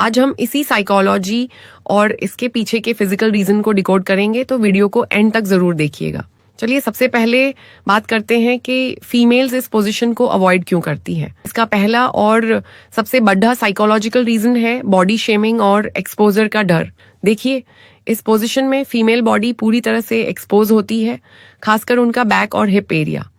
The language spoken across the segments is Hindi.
आज हम इसी साइकोलॉजी और इसके पीछे के फिजिकल रीजन को डिकोड करेंगे, तो वीडियो को एंड तक जरूर देखिएगा। चलिए सबसे पहले बात करते हैं कि फीमेल्स इस पोजीशन को अवॉइड क्यों करती हैं। इसका पहला और सबसे बड़ा साइकोलॉजिकल रीजन है बॉडी शेमिंग और एक्सपोजर का डर। देखिए, इस पोजीशन में फीमेल बॉडी पूरी तरह से एक्सपोज होती है, खासकर उनका बैक और हिप एरिया।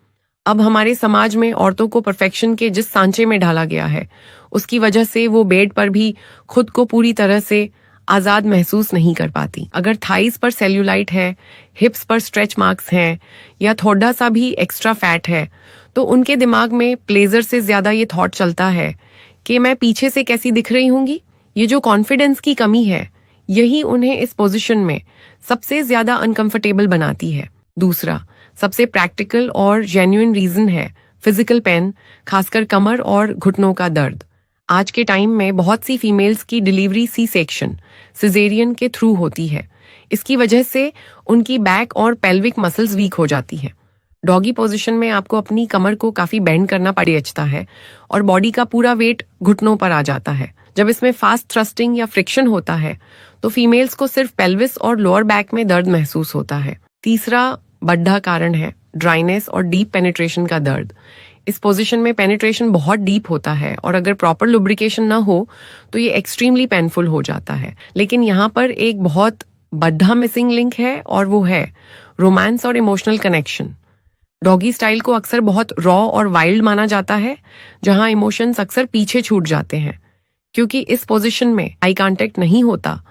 अब हमारे समाज में औरतों को परफेक्शन के जिस सांचे में ढाला गया है, उसकी वजह से वो बेड पर भी खुद को पूरी तरह से आजाद महसूस नहीं कर पाती। अगर थाइस पर सेल्यूलाइट है, हिप्स पर स्ट्रेच मार्क्स हैं या थोड़ा सा भी एक्स्ट्रा फैट है, तो उनके दिमाग में प्लेजर से ज्यादा ये थॉट चलता है कि मैं पीछे से कैसी दिख रही हूंगी। ये जो कॉन्फिडेंस की कमी है, यही उन्हें इस पोजीशन में सबसे ज्यादा अनकंफर्टेबल बनाती है। दूसरा सबसे प्रैक्टिकल और जेन्युइन रीजन है फिजिकल पेन, खासकर कमर और घुटनों का दर्द। आज के टाइम में बहुत सी फीमेल्स की डिलीवरी सी सेक्शन, सिजेरियन के थ्रू होती है। इसकी वजह से उनकी बैक और पेल्विक मसल्स वीक हो जाती हैं। डॉगी पोजीशन में आपको अपनी कमर को काफी बेंड करना पड़ता है और बॉडी का पूरा वेट घुटनों पर आ जाता है। जब इसमें फास्ट थ्रस्टिंग या फ्रिक्शन होता है, तो फीमेल्स को सिर्फ पेल्विस और लोअर बैक में दर्द महसूस होता है। तीसरा बड़ा कारण है ड्राइनेस और डीप पेनिट्रेशन का दर्द। इस पोजीशन में पेनिट्रेशन बहुत डीप होता है और अगर प्रॉपर लुब्रिकेशन ना हो तो ये एक्सट्रीमली पेनफुल हो जाता है। लेकिन यहाँ पर एक बहुत बड़ा मिसिंग लिंक है और वो है रोमांस और इमोशनल कनेक्शन। डॉगी स्टाइल को अक्सर बहुत रॉ और वाइल्ड माना जाता है, जहां इमोशंस अक्सर पीछे छूट जाते हैं। क्योंकि इस पोजीशन में आई कांटेक्ट नहीं होता,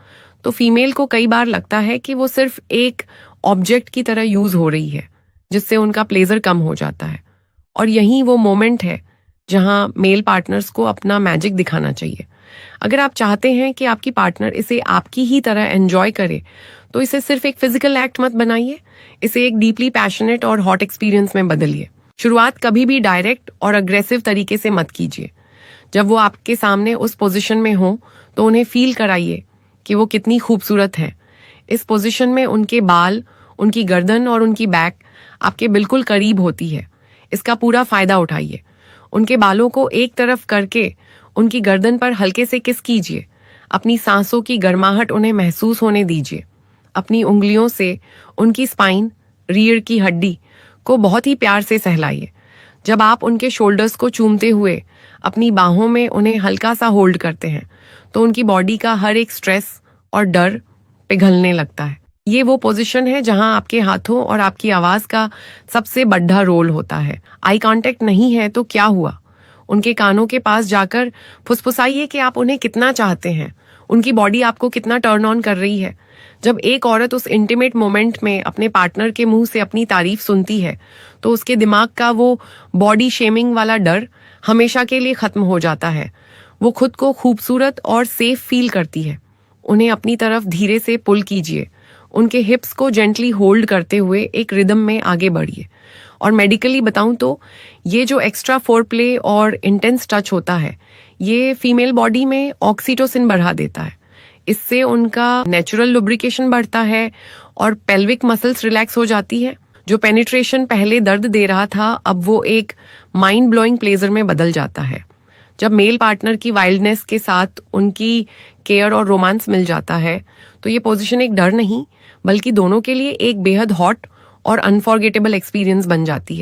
तो फीमेल को कई बार लगता है कि वो सिर्फ एक ऑब्जेक्ट की तरह यूज हो रही है, जिससे उनका प्लेजर कम हो जाता है। और यही वो मोमेंट है जहां मेल पार्टनर्स को अपना मैजिक दिखाना चाहिए। अगर आप चाहते हैं कि आपकी पार्टनर इसे आपकी ही तरह एंजॉय करे, तो इसे सिर्फ एक फिजिकल एक्ट मत बनाइए, इसे एक डीपली पैशनेट और हॉट एक्सपीरियंस में बदलिए। शुरुआत कभी भी डायरेक्ट और अग्रेसिव तरीके से मत कीजिए। जब वो आपके सामने उस पोजीशन में हो, तो उन्हें फील कराइए कि वो कितनी खूबसूरत है। इस पोजीशन में उनके बाल, उनकी गर्दन और उनकी बैक आपके बिल्कुल करीब होती है। इसका पूरा फायदा उठाइए। उनके बालों को एक तरफ करके उनकी गर्दन पर हल्के से किस कीजिए। अपनी सांसों की गर्माहट उन्हें महसूस होने दीजिए। अपनी उंगलियों से उनकी स्पाइन, रीढ़ की हड्डी को बहुत ही प्यार से सहलाइए। जब आप उनके शोल्डर्स को चूमते हुए अपनी बाहों में उन्हें हल्का सा होल्ड करते हैं, तो उनकी बॉडी का हर एक स्ट्रेस और डर पिघलने लगता है। ये वो पोजीशन है जहां आपके हाथों और आपकी आवाज का सबसे बड़ा रोल होता है। आई कांटेक्ट नहीं है तो क्या हुआ? उनके कानों के पास जाकर फुसफुसाइए कि आप उन्हें कितना चाहते हैं, उनकी बॉडी आपको कितना टर्न ऑन कर रही है। जब एक औरत उस इंटीमेट मोमेंट में अपने पार्टनर के मुंह से अपनी तारीफ सुनती है, तो उसके दिमाग का वो बॉडी शेमिंग वाला डर हमेशा के लिए खत्म हो जाता है। वो खुद को खूबसूरत और सेफ फील करती है। उन्हें अपनी तरफ धीरे से पुल कीजिए। उनके हिप्स को जेंटली होल्ड करते हुए एक रिदम में आगे बढ़िए। और मेडिकली बताऊं तो ये जो एक्स्ट्रा फोरप्ले और इंटेंस टच होता है, ये फीमेल बॉडी में ऑक्सीटोसिन बढ़ा देता है। इससे उनका नेचुरल लुब्रिकेशन बढ़ता है और पेल्विक मसल्स रिलैक्स हो जाती है। जो पेनिट्रेशन पहले दर्द दे रहा था, अब वो एक माइंड ब्लोइंग प्लेजर में बदल जाता है। जब मेल पार्टनर की वाइल्डनेस के साथ उनकी केयर और रोमांस मिल जाता है, तो ये पोजीशन एक डर नहीं, बल्कि दोनों के लिए एक बेहद हॉट और अनफॉरगेटेबल एक्सपीरियंस बन जाती है।